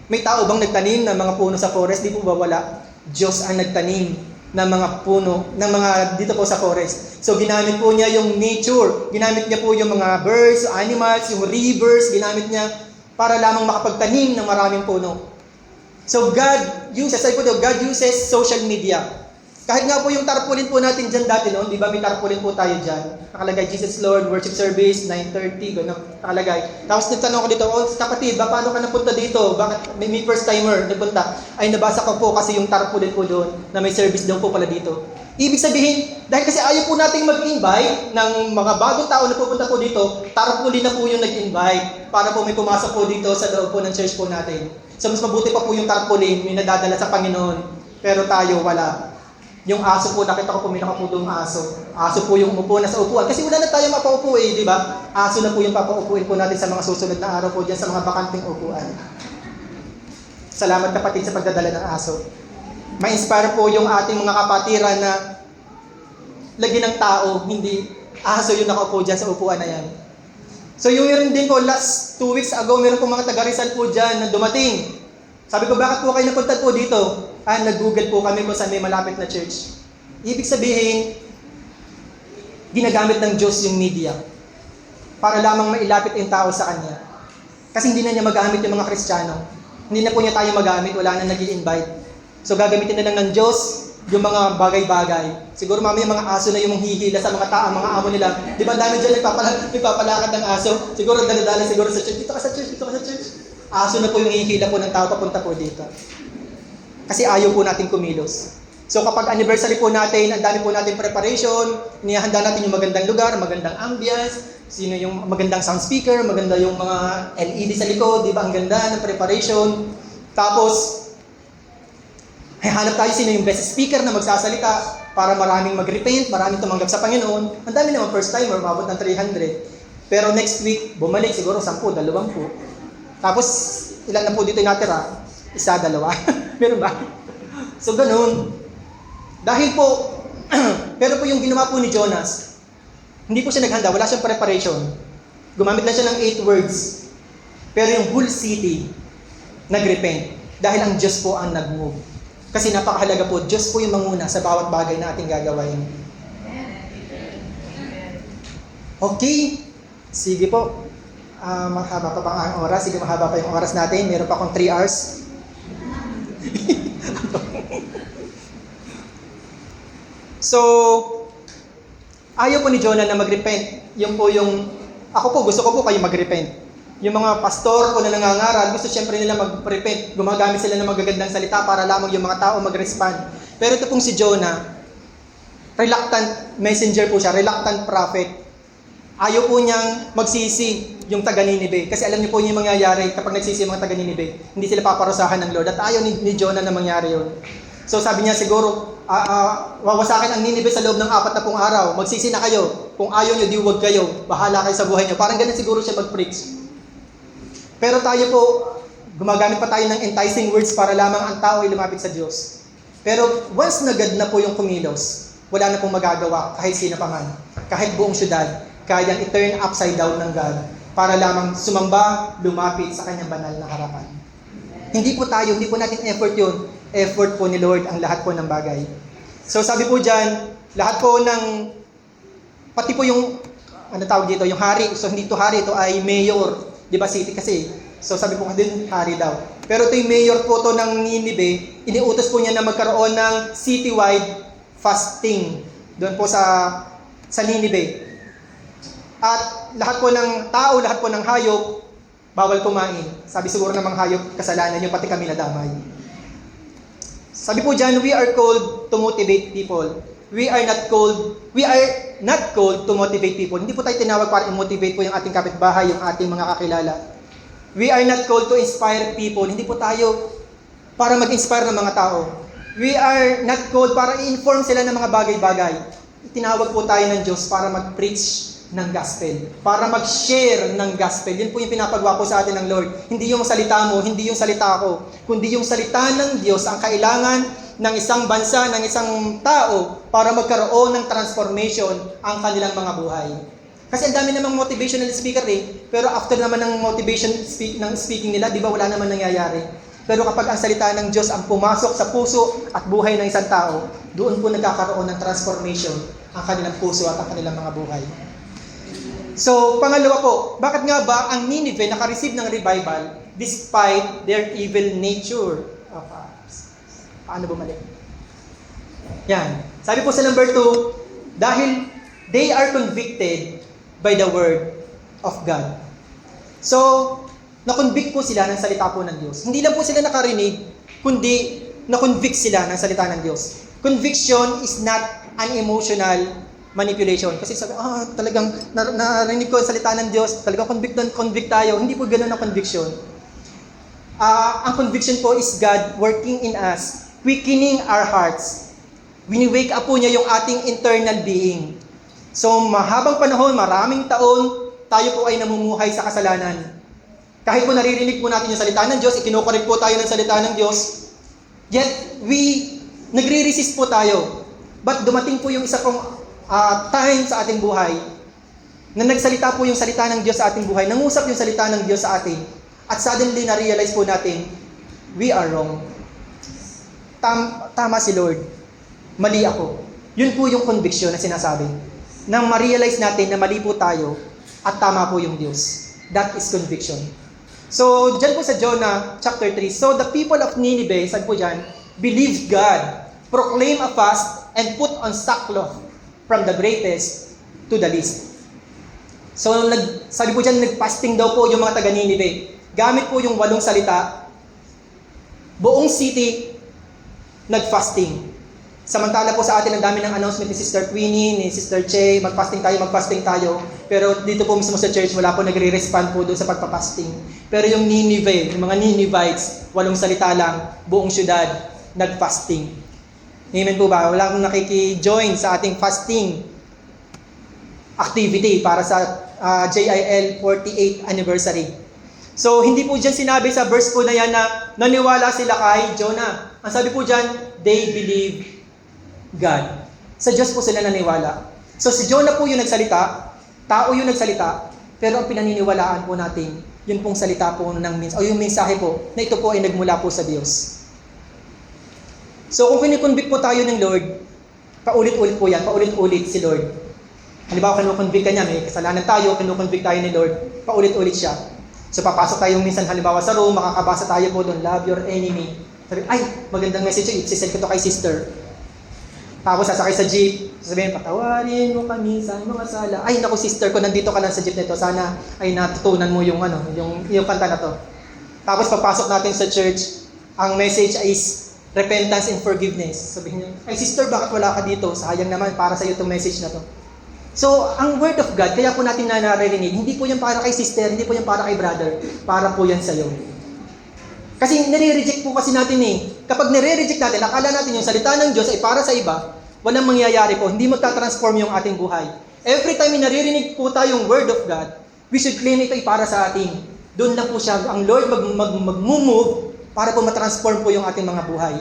May tao bang nagtanim ng mga puno sa forest? Di po ba wala? Diyos ang nagtanim ng mga puno, ng mga dito po sa forest. So ginamit po niya yung nature. Ginamit niya po yung mga birds, animals, yung rivers. Ginamit niya para lamang makapagtanim ng maraming puno. So God uses social media. Kahit nga po yung tarpaulin po natin dyan dati noon, di ba may tarpaulin po tayo dyan. Nakalagay, Jesus Lord, worship service, 9:30, gano'n, nakalagay. Tapos nagtanong ko dito, kapatid, paano ka napunta dito? Bakit may first timer nagpunta? Ay, nabasa ko po kasi yung tarpaulin po doon, na may service daw po pala dito. Ibig sabihin, dahil kasi ayaw po nating mag-invite ng mga bagong tao na pupunta po dito, tarpaulin na po yung nag-invite para po may pumasok po dito sa loob po ng church po natin. So mas mabuti pa po yung tarpaulin, may nadadala sa Panginoon. Pero tayo, wala. Yung aso po, nakita ko po may nakapudong aso. Aso po yung umupo na sa upuan. Kasi wala na tayo mapaupo di ba? Aso na po yung papaupuin po natin sa mga susunod na araw po dyan sa mga bakanting upuan. Salamat kapatid sa pagdadala ng aso. Ma-inspire po yung ating mga kapatiran na lagi ng tao, hindi aso yung nakaupo dyan sa upuan na yan. So yung rin din po, last 2 weeks ago, meron po mga taga-Rizal po dyan na dumating. Sabi ko, bakit po kayo napunta po dito? Nag-google po kami kung saan may malapit na church. Ibig sabihin, ginagamit ng Diyos yung media para lamang mailapit yung tao sa Kanya. Kasi hindi na niya magamit yung mga Kristiyano. Hindi na po niya tayo magamit, wala na nag-i-invite. So gagamitin na lang ng Diyos yung mga bagay-bagay. Siguro mamaya mga aso na yung hihila sa mga tao, mga amo nila. Di ba dami dyan nagpapalakad ng aso? Siguro dala-dala siguro sa church. Dito ka sa church. Aso na po yung hihila po ng tao papunta po dito. Kasi ayaw po natin kumilos. So kapag anniversary po natin, ang dami po natin preparation, inihanda natin yung magandang lugar, magandang ambience, sino yung magandang sound speaker, maganda yung mga LED sa likod, di ba? Ang ganda ng preparation. Tapos, hanap tayo sino yung best speaker na magsasalita para maraming mag-repent, maraming tumanggap sa Panginoon. Ang dami naman first timer, umabot ng 300. Pero next week, bumalik siguro 10, 20. Tapos, ilan na po dito yung natira? 1, 2. Meron ba? So, ganun. Dahil po, pero po yung ginawa po ni Jonas, hindi po siya naghanda, wala siyang preparation. Gumamit lang siya ng 8 words. Pero yung whole city, nag-repent. Dahil ang Diyos po ang nag-move. Kasi napakahalaga po, Diyos po yung manguna sa bawat bagay na ating gagawin. Okay. Sige po. Mahaba pa ang oras. Sige, mahaba pa yung oras natin. Meron pa akong 3 hours. So, ayaw po ni Jonah na mag-repent. Ako po, gusto ko po kayo mag-repent. Yung mga pastor o na nangangaral, gusto siyempre nila mag-repent. Gumagamit sila ng magagandang salita para lamang yung mga tao mag-respond. Pero ito pong si Jonah, reluctant messenger po siya, reluctant prophet. Ayaw po niyang magsisi yung taga-Ninive. Kasi alam niyo po yung mangyayari kapag nagsisi yung mga taga-Ninive. Hindi sila paparusahan ng Lord. At ayaw ni Jonah na mangyari yun. So sabi niya siguro, wawasakin ang Ninive sa loob ng 40 araw. Magsisi na kayo. Kung ayaw niyo, di huwag kayo. Bahala kayo sa buhay niyo. Parang ganun siguro siya mag-preach. Pero tayo po, gumagamit pa tayo ng enticing words para lamang ang tao ay lumapit sa Diyos. Pero once nagad na po yung kumilos, wala na pong magagawa kahit sino pa man. Kahit buong syudad, kayang i-turn upside down ng God para lamang sumamba, lumapit sa kanyang banal na harapan. Hindi po natin effort yun. Effort po ni Lord ang lahat po ng bagay. So sabi po dyan, lahat po ng, pati po yung, yung hari, so hindi to hari, ito ay mayor, di ba city kasi, so sabi po din, hari daw. Pero ito yung mayor po to ng Ninive, iniutos po niya na magkaroon ng citywide fasting, doon po sa Ninive. At lahat po ng tao, lahat po ng hayop, bawal kumain. Sabi siguro ng mga hayop, kasalanan nyo, pati kami nadamay. Sabi po dyan, we are called to motivate people. We are not called to motivate people. Hindi po tayo tinawag para i-motivate po yung ating kapitbahay, yung ating mga kakilala. We are not called to inspire people. Hindi po tayo para mag-inspire ng mga tao. We are not called para i-inform sila ng mga bagay-bagay. Tinawag po tayo ng Diyos para mag-preach ng gospel. Para mag-share ng gospel. Yun po yung pinapagawa po sa atin ng Lord. Hindi yung salita mo, hindi yung salita ko, kundi yung salita ng Diyos ang kailangan ng isang bansa, ng isang tao para magkaroon ng transformation ang kanilang mga buhay. Kasi ang dami namang motivational speaker pero after naman ng ng speaking nila, di ba wala naman nangyayari. Pero kapag ang salita ng Diyos ang pumasok sa puso at buhay ng isang tao, doon po nagkakaroon ng transformation ang kanilang puso at ang kanilang mga buhay. So, pangalawa po, bakit nga ba ang Nineveh naka-receive ng revival despite their evil nature? Paano bumalik? Yan. Sabi po sa number 2, dahil they are convicted by the word of God. So, na-convict po sila ng salita po ng Diyos. Hindi lang po sila nakarinig, kundi na-convict sila ng salita ng Diyos. Conviction is not an emotional manipulation. Kasi sabi, talagang narinig ko ang salita ng Diyos, talagang convict tayo. Hindi po ganun ang conviction. Ang conviction po is God working in us, quickening our hearts. Wini-wake up po niya yung ating internal being. So, mahabang panahon, maraming taon, tayo po ay namumuhay sa kasalanan. Kahit po naririnig po natin yung salita ng Diyos, ikinukorek po tayo ng salita ng Diyos, yet, nagre-resist po tayo. But dumating po yung isa pong time sa ating buhay na nagsalita po yung salita ng Diyos sa ating buhay, nangusap yung salita ng Diyos sa atin, at suddenly na-realize po natin, we are wrong. Tama si Lord. Mali ako. Yun po yung conviction na sinasabi. Nang ma-realize natin na mali po tayo at tama po yung Diyos. That is conviction. So, dyan po sa Jonah chapter 3, so the people of Nineveh, saan po dyan, believed God, proclaim a fast, and put on sackcloth from the greatest to the least. So, sabi po dyan, nag-fasting daw po yung mga taga-Nineveh. Gamit po yung 8 salita. Buong city, nag-fasting. Samantala po sa atin, ang dami ng announcement ni Sister Queenie, ni Sister Che, mag-fasting tayo. Pero dito po mismo sa church, wala po nagre-respond po doon sa pagpapasting. Pero yung Nineveh, yung mga Ninevites, 8 salita lang, buong syudad, nag-fasting. Amen po ba? Wala akong nakiki-join sa ating fasting activity para sa JIL 48th anniversary. So, hindi po dyan sinabi sa verse po na yan na naniwala sila kay Jonah. Ang sabi po dyan, they believe God. Sa Diyos po sila naniwala. So, si Jonah po yung nagsalita, tao yung nagsalita, pero ang pinaniniwalaan po natin, yun pong salita po ng yung mensahe po, na ito po ay nagmula po sa Diyos. So, kung kinikonvict po tayo ng Lord, paulit-ulit po yan, paulit-ulit si Lord. Halimbawa, kinukonvict ka niya, may kasalanan tayo, kinukonvict tayo ni Lord, paulit-ulit siya. So, papasok tayo minsan, halimbawa sa room, makakabasa tayo po doon, love your enemy. Sabi, ay, magandang message yun, isi-send ko to kay sister. Tapos, sasakay sa jeep, sasabihin, patawarin mo kami sa mga sala. Ay, naku sister ko, nandito ka lang sa jeep nito, sana ay natutunan mo yung kanta na to. Tapos, papasok natin sa church, ang message is, repentance and forgiveness. Sabihin niya, ay sister, bakit wala ka dito? Sayang naman para sa iyo itong message na to. So, ang word of God, kaya po natin na naririnig, hindi po yan para kay sister, hindi po yan para kay brother, para po yan sa iyo. Kasi nire-reject po kasi natin Kapag nire-reject natin, akala natin yung salita ng Diyos ay para sa iba, walang mangyayari po, hindi magta-transform yung ating buhay. Every time naririnig po tayong word of God, we should claim ito ay para sa atin. Doon lang po siya, ang Lord mag-move, para po matransform po yung ating mga buhay.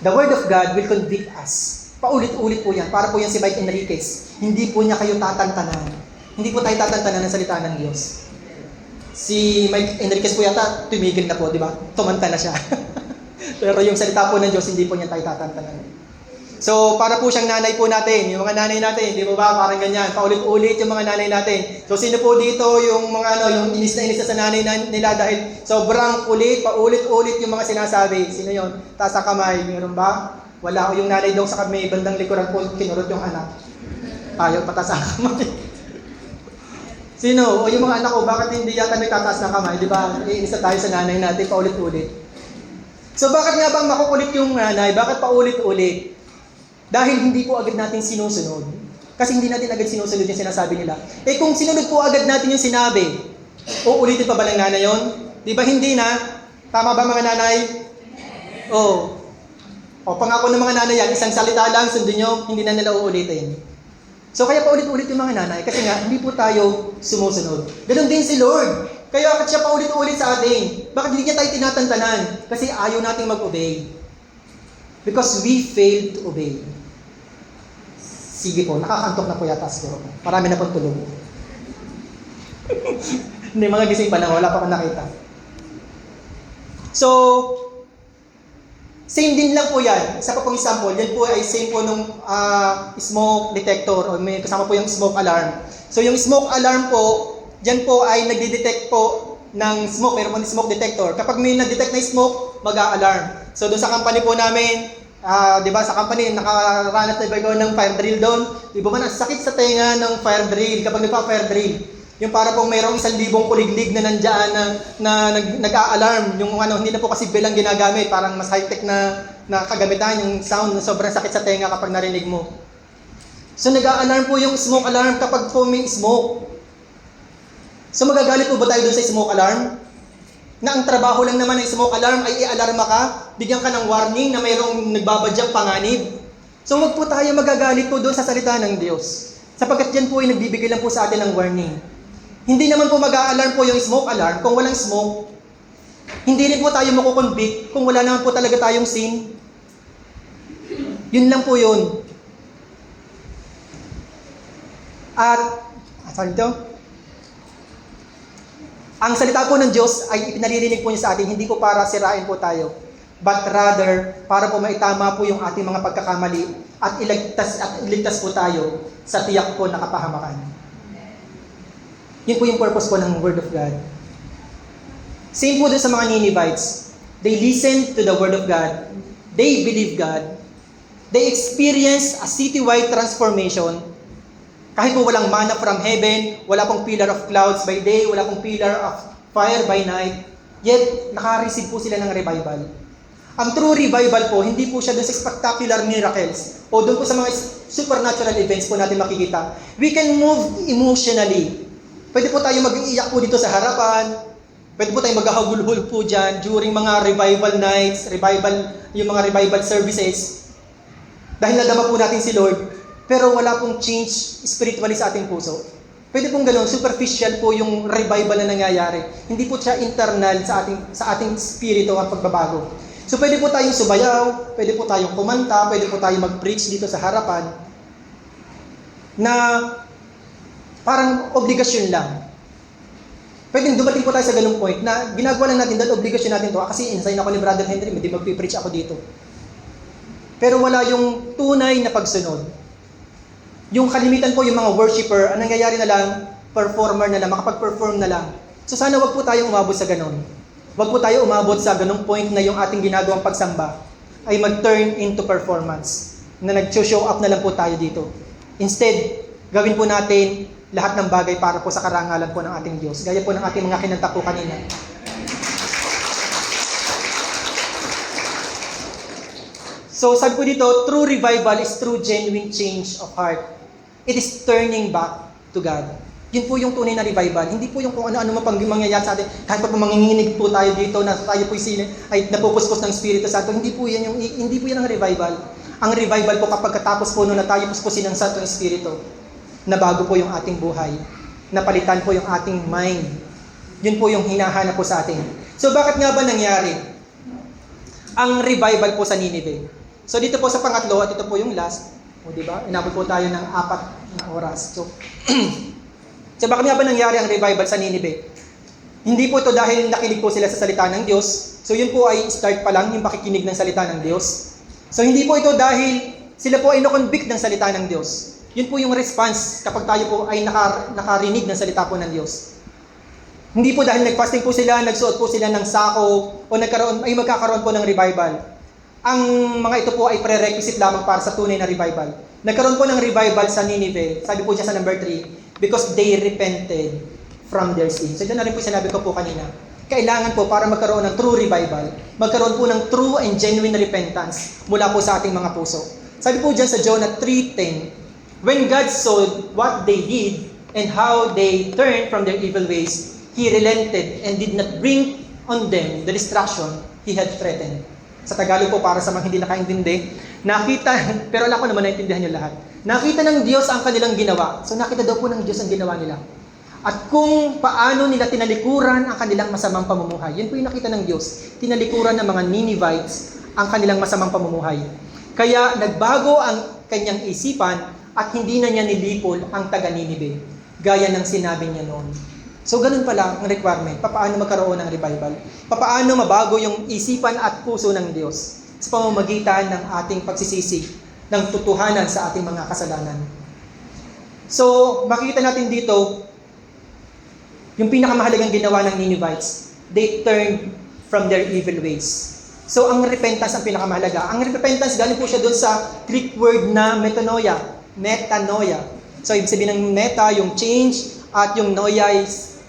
The Word of God will convict us. Paulit-ulit po yan. Para po yan si Mike Enriquez. Hindi po niya kayo tatantanan. Hindi po tayo tatantanan ng salita ng Diyos. Si Mike Enriquez po yata, tumigil na po, di ba? Tumanta na siya. Pero yung salita po ng Diyos, hindi po niya tayo tatantanan. So, para po siyang nanay po natin, yung mga nanay natin, di ba ba, parang ganyan, paulit-ulit yung mga nanay natin. So, sino po dito yung mga yung inis na sa nanay nila dahil sobrang kulit, paulit-ulit yung mga sinasabi. Sino yon? Taas ang kamay, meron ba? Wala, yung nanay daw sa may bandang likuran po, kinurot yung anak. Ayaw pataas ang kamay. Sino? O yung mga anak ko, bakit hindi yata nagtataas ng kamay? Di ba? Iinis na tayo sa nanay natin, paulit-ulit. So, bakit nga bang makukulit yung nanay? Bakit paulit-ulit? Dahil hindi po agad natin sinusunod. Kasi hindi natin agad sinusunod yung sinasabi nila. Eh kung sinunod po agad natin yung sinabi, uulitin pa ba ng nanay yun? Di ba hindi na? Tama ba mga nanay? Oo. O pangako ng mga nanay yan, isang salita lang, sundin nyo, hindi na nila uulitin. So kaya paulit-ulit yung mga nanay, kasi nga, hindi po tayo sumusunod. Ganon din si Lord. Kaya bakit siya paulit-ulit sa atin? Bakit hindi niya tayo tinatantanan? Kasi ayaw nating mag-obey. Because we failed to obey. Sige po, nakakantok na po yata siguro. Marami na pong tulog. Hindi, mga gising pa na, wala pa akong nakita. So, same din lang po yan. Isa pa pong example, yan po ay same po nung smoke detector o may kasama po yung smoke alarm. So yung smoke alarm po, yan po ay nagde-detect po ng smoke. Meron po ng smoke detector. Kapag may na-detect na smoke, mag-a-alarm. So doon sa company po namin, di ba sa company, nakaranas na ba ng fire drill doon? Di ba man, ang sakit sa tenga ng fire drill kapag nagpa-fire drill. Yung para pong mayroong 1,000 kuliglig na nandiyan na nag-a-alarm. Yung ano, hindi na po kasi bell ang ginagamit. Parang mas high-tech na kagamitan yung sound na sobrang sakit sa tenga kapag narinig mo. So nag-a-alarm po yung smoke alarm kapag po may smoke. So magagalit po ba tayo doon sa smoke alarm? Na ang trabaho lang naman ng smoke alarm ay i-alarma ka, bigyan ka ng warning na mayroong nagbabadyang panganib. So wag po tayo magagalit po doon sa salita ng Diyos. Sapagkat yan po ay nagbibigay lang po sa atin ng warning. Hindi naman po mag-a-alarm po yung smoke alarm kung walang smoke. Hindi rin po tayo makukonvict kung wala naman po talaga tayong sin. Yun lang po yun. At, sorry ito. Ang salita po ng Diyos ay ipinaririnig po niya sa atin, hindi po para sirain po tayo. But rather, para po maitama po yung ating mga pagkakamali at iligtas po tayo sa tiyak po na kapahamakan. Yun po yung purpose po ng Word of God. Same po dun sa mga Ninevites. They listened to the Word of God. They believe God. They experience a citywide transformation. Kahit po walang manna from heaven, wala pong pillar of clouds by day, wala pong pillar of fire by night, yet naka-receive po sila ng revival. Ang true revival po, hindi po siya dun sa spectacular miracles o dun po sa mga supernatural events po natin makikita. We can move emotionally. Pwede po tayo mag-iiyak po dito sa harapan. Pwede po tayo maghahagulhul po dyan during mga revival nights, yung mga revival services. Dahil nadama po natin si Lord, pero wala pong change spiritually sa ating puso. Pwede pong gano'n, superficial po yung revival na nangyayari. Hindi po siya internal sa ating spirito ang pagbabago. So pwede po tayong subayaw, pwede po tayong kumanta, pwede po tayong mag-preach dito sa harapan na parang obligasyon lang. Pwede dumating po tayo sa ganung point na ginagawa lang natin dahil obligasyon natin to. Kasi insign ako ni Brother Henry, hindi magpipreach ako dito. Pero wala yung tunay na pagsunod. Yung kalimitan po yung mga worshiper, ang nangyayari na lang, performer na lang, makapag-perform na lang. So sana wag po tayong umabot sa ganun. Wag po tayo umabot sa ganung point na yung ating ginagawang pagsamba ay mag-turn into performance. Na nag-show up na lang po tayo dito. Instead, gawin po natin lahat ng bagay para po sa karangalan po ng ating Diyos. Gaya po ng ating mga kinanta po kanina. So sabi po dito, true revival is true genuine change of heart. It is turning back to God. Yun po yung tunay na revival. Hindi po yung kung ano-ano pang mangyayari sa atin. Kahit pa po manginginig po tayo dito na tayo po ay napupuspos ng Espiritu Santo. Hindi po yan ang revival. Ang revival po kapag katapos po na tayo puspusin ng Santong Espiritu, na bago po yung ating buhay, napalitan po yung ating mind. Yun po yung hinahanap po sa atin. So bakit nga ba nangyari ang revival po sa Nineveh? So dito po sa pangatlo, at ito po yung last, o di ba? Inabot po tayo ng 4 na oras. So bakit nga ba nangyari ang revival sa Nineveh? Hindi po ito dahil nakinig po sila sa salita ng Diyos. So yun po ay start pa lang yung pakikinig ng salita ng Diyos. So hindi po ito dahil sila po ay na-convict ng salita ng Diyos. Yun po yung response kapag tayo po ay nakarinig ng salita po ng Diyos. Hindi po dahil nag-fasting po sila, nagsuot po sila ng sako, o magkakaroon po ng revival. Ang mga ito po ay prerequisite lamang para sa tunay na revival. Nagkaroon po ng revival sa Nineveh, sabi po dyan sa number 3, because they repented from their sins. So dyan na rin po sinabi ko po kanina. Kailangan po para magkaroon ng true revival, magkaroon po ng true and genuine repentance mula po sa ating mga puso. Sabi po dyan sa Jonah 3:10, When God saw what they did and how they turned from their evil ways, He relented and did not bring on them the destruction He had threatened. Sa Tagalog po, para sa mga hindi nakaintindi, nakita, pero alam ko naman naintindihan niyo lahat. Nakita ng Diyos ang kanilang ginawa. So nakita daw po ng Diyos ang ginawa nila. At kung paano nila tinalikuran ang kanilang masamang pamumuhay. Yan po yung nakita ng Diyos. Tinalikuran ng mga Ninevites ang kanilang masamang pamumuhay. Kaya nagbago ang kanyang isipan at hindi na niya nilipol ang taga-Ninive, gaya ng sinabi niya noon. So ganun pala ang requirement. Paano magkaroon ng revival? Paano mabago yung isipan at puso ng Diyos sa pamamagitan ng ating pagsisisi, ng tutuhanan sa ating mga kasalanan. So, makikita natin dito, yung pinakamahalagang ginawa ng Ninevites, they turned from their evil ways. So, ang repentance ang pinakamahalaga. Ang repentance, galing po siya doon sa Greek word na metanoia. Metanoia. So, ibig sabihin ng meta, yung change, at yung noia is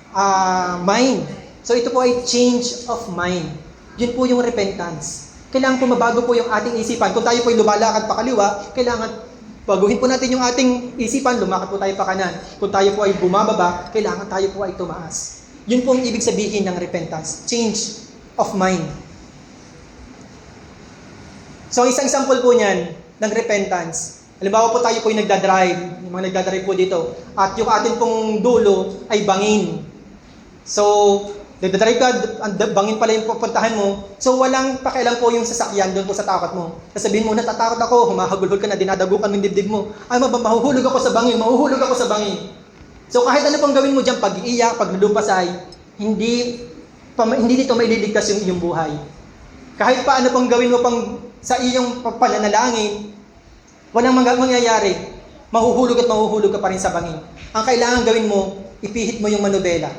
mind. So, ito po ay change of mind. Yun po yung repentance. Kailangan po mabago po yung ating isipan. Kung tayo po ay lumalakad pa kaliwa, kailangan baguhin po natin yung ating isipan, lumakad po tayo pa kanan. Kung tayo po ay bumababa, kailangan tayo po ay tumaas. Yun po ang ibig sabihin ng repentance. Change of mind. So, isang example po niyan ng repentance. Halimbawa po tayo po ay nagdadrive, yung mga nagdadrive po dito, at yung atin pong dulo ay bangin. So, nagdadrive ka, bangin pala yung pupuntahan mo, so walang pakialam po yung sasakyan doon po sa takot mo. Sasabihin mo, natatakot ako, humahagulhol ka na, dinadagukan mo yung dibdib mo, ay mahuhulog ako sa bangin, mahuhulog ako sa bangin. So, kahit ano pang gawin mo dyan, pag-iiyak, paglulupasay, hindi dito maililigtas yung iyong buhay. Kahit pa ano pang gawin mo pang sa iyong pananalangin, walang mangyayari. Mahuhulog ka pa rin sa bangin. Ang kailangan gawin mo, ipihit mo yung manubela.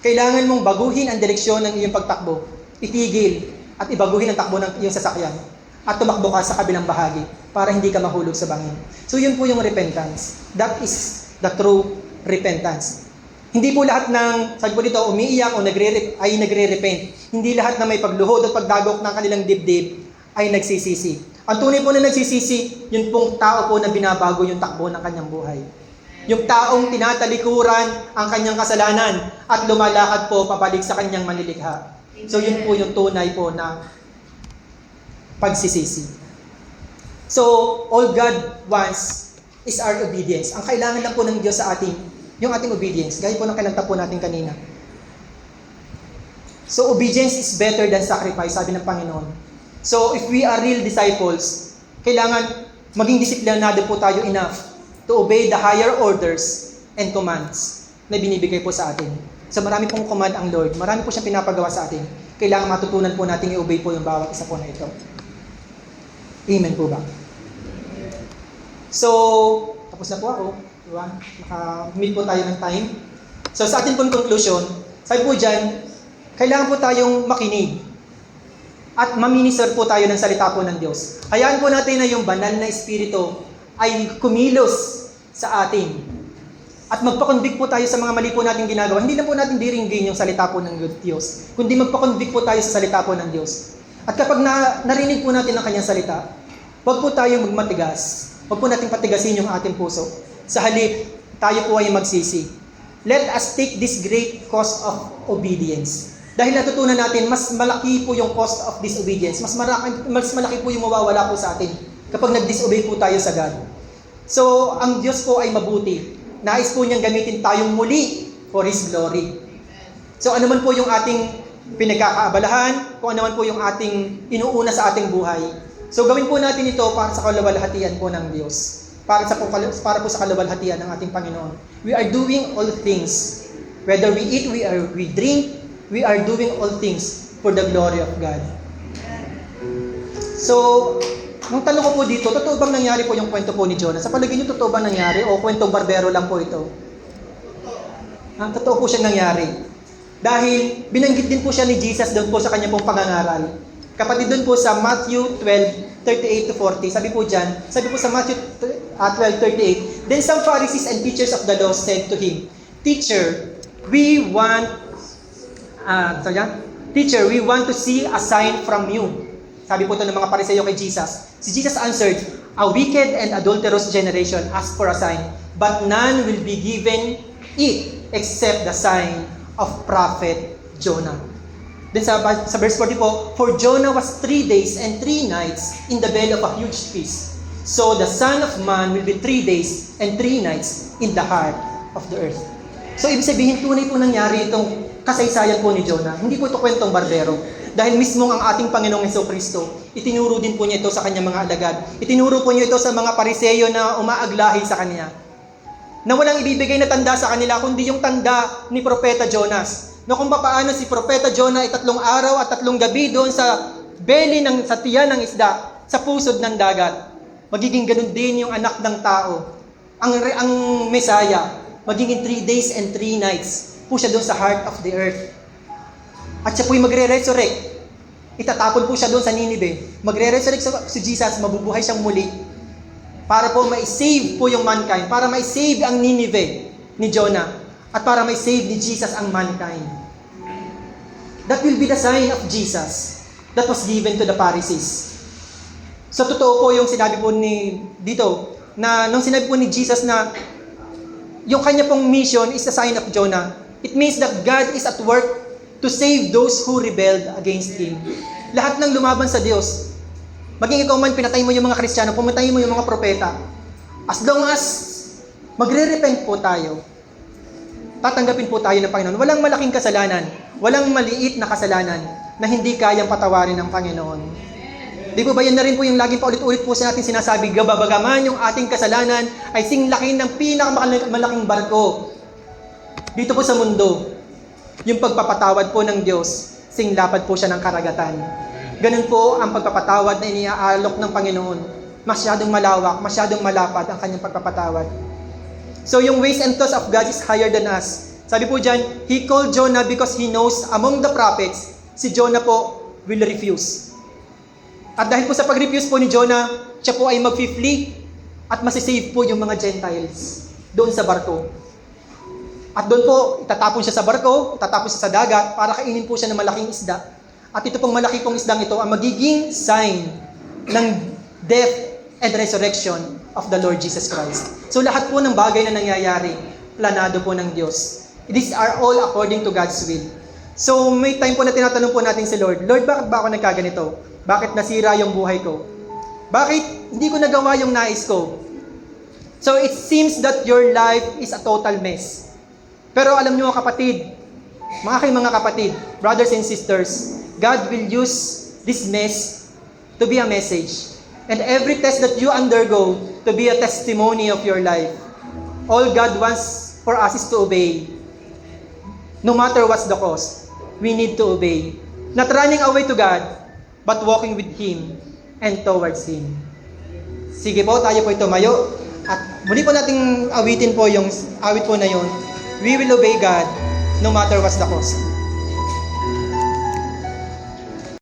Kailangan mong baguhin ang direksyon ng iyong pagtakbo. Itigil at ibaguhin ang takbo ng iyong sasakyan. At tumakbo ka sa kabilang bahagi para hindi ka mahulog sa bangin. So yun po yung repentance. That is the true repentance. Hindi po lahat ng, sabi po dito, umiiyak o nagre-repent. Hindi lahat na may pagluhod at pagdagok ng kanilang dibdib ay nagsisisi. Ang tunay po na nagsisisi, yun pong tao po na binabago yung takbo ng kanyang buhay. Yung taong tinatalikuran ang kanyang kasalanan at lumalakad po pabalik sa kanyang manilikha. So yun po yung tunay po na pagsisisi. So, all God wants is our obedience. Ang kailangan lang po ng Diyos sa atin, yung ating obedience. Gaya po ng kinanta po natin kanina. So, obedience is better than sacrifice, sabi ng Panginoon. So, if we are real disciples, kailangan maging disiplinado po tayo enough to obey the higher orders and commands na binibigay po sa atin. So, marami pong command ang Lord. Marami po siyang pinapagawa sa atin. Kailangan matutunan po natin i-obey po yung bawat isa po na ito. Amen po ba? So, tapos na po ako. Diba? Naka-meet po tayo ng time. So, sa atin pong conclusion, sabi po dyan, kailangan po tayong makinig. At maminister po tayo ng salita po ng Diyos. Hayaan po natin na yung banal na Espiritu ay kumilos sa atin. At magpakonvict po tayo sa mga mali po natin ginagawa. Hindi na po natin diringgin yung salita po ng Diyos, kundi magpakonvict po tayo sa salita po ng Diyos. At kapag narinig po natin ang kanyang salita, huwag po tayong magmatigas. Huwag po natin patigasin yung ating puso. Sa halip, tayo po ay magsisi. Let us take this great cost of obedience. Dahil natutunan natin, mas malaki po yung cost of disobedience. Mas malaki po yung mawawala po sa atin kapag nag-disobey po tayo sa God. So, ang Diyos po ay mabuti. Nais po niyang gamitin tayong muli for His glory. So, ano man po yung ating pinagkakaabalahan, kung ano man po yung ating inuuna sa ating buhay. So, gawin po natin ito para sa kaluwalhatian po ng Diyos. Para po sa kaluwalhatian ng ating Panginoon. We are doing all things. Whether we eat, we drink, we are doing all things for the glory of God. So, ang tanong ko po dito, totoo bang nangyari po yung kwento po ni Jonah? Sa palagay niyo, totoo bang nangyari o kwentong barbero lang po ito? Totoo po siya nangyari. Dahil binanggit din po siya ni Jesus doon po sa kanya pong pangangaral. Kapatid doon po sa Matthew 12:38-40, sabi po sa Matthew 12:38, Then some Pharisees and teachers of the law said to him, Teacher, we want to see a sign from you. Sabi po ito ng mga Pariseo kay Jesus. Si Jesus answered, A wicked and adulterous generation ask for a sign, but none will be given it except the sign of prophet Jonah. Then sa verse 40 po, for Jonah was 3 days and 3 nights in the belly of a huge fish. So the Son of Man will be 3 days and 3 nights in the heart of the earth. So ibig sabihin, tunay po nangyari itong kasaysayan po ni Jonah. Hindi po ito kwentong barbero. Dahil mismo ang ating Panginoong Jesucristo, itinuro din po niya ito sa kanyang mga alagad. Itinuro po niya ito sa mga Pariseyo na umaaglahi sa kanya. Na walang ibibigay na tanda sa kanila, kundi yung tanda ni Propeta Jonas. Na kung paano si Propeta Jonah ay 3 araw at 3 gabi doon sa belly sa tiyan ng isda, sa pusod ng dagat. Magiging ganun din yung anak ng tao. Ang Messiah, magiging 3 days and 3 nights po siya doon sa heart of the earth. At siya po'y magre-resurrect. Itatapon po siya doon sa Ninive. Magre-resurrect si Jesus, mabubuhay siyang muli. Para po ma-save po yung mankind. Para ma-save ang Ninive ni Jonah. At para ma-save ni Jesus ang mankind. That will be the sign of Jesus that was given to the Pharisees. So totoo po yung sinabi po dito, na nung sinabi po ni Jesus na yung kanya pong mission is the sign of Jonah. It means that God is at work to save those who rebelled against Him. Lahat ng lumaban sa Diyos, maging ikaw man, pinatay mo yung mga Kristiyano, pumatay mo yung mga propeta, as long as magre-repent po tayo, tatanggapin po tayo ng Panginoon. Walang malaking kasalanan, walang maliit na kasalanan na hindi kayang patawarin ng Panginoon. Di po ba yan na rin po yung laging paulit-ulit po sa ating sinasabi, gabagaman yung ating kasalanan ay singlaki ng pinakamalaking barko dito po sa mundo. Yung pagpapatawad po ng Diyos, singlapad po siya ng karagatan. Ganun po ang pagpapatawad na iniaalok ng Panginoon. Masyadong malawak, masyadong malapad ang kanyang pagpapatawad. So yung ways and thoughts of God is higher than us. Sabi po dyan, He called Jonah because He knows among the prophets, si Jonah po will refuse. At dahil po sa pag-refuse po ni Jonah, siya po ay mag-flee at masisave po yung mga Gentiles doon sa barko. At doon po, itatapon siya sa barko, itatapon siya sa dagat para kainin po siya ng malaking isda. At ito pong malaki pong isdang ito ang magiging sign ng death and resurrection of the Lord Jesus Christ. So lahat po ng bagay na nangyayari, planado po ng Diyos. These are all according to God's will. So may time po na tinatanong po natin si Lord, Lord, bakit ba ako nagkaganito? Bakit nasira yung buhay ko? Bakit hindi ko nagawa yung nais ko? So it seems that your life is a total mess. Pero alam niyo kapatid, mga kapatid, brothers and sisters, God will use this mess to be a message. And every test that you undergo to be a testimony of your life. All God wants for us is to obey. No matter what's the cost, we need to obey. Not running away to God, but walking with Him and towards Him. Sige po, tayo po tumayo. At muli po nating awitin po yung awit po na yun. We will obey God no matter what's the cost.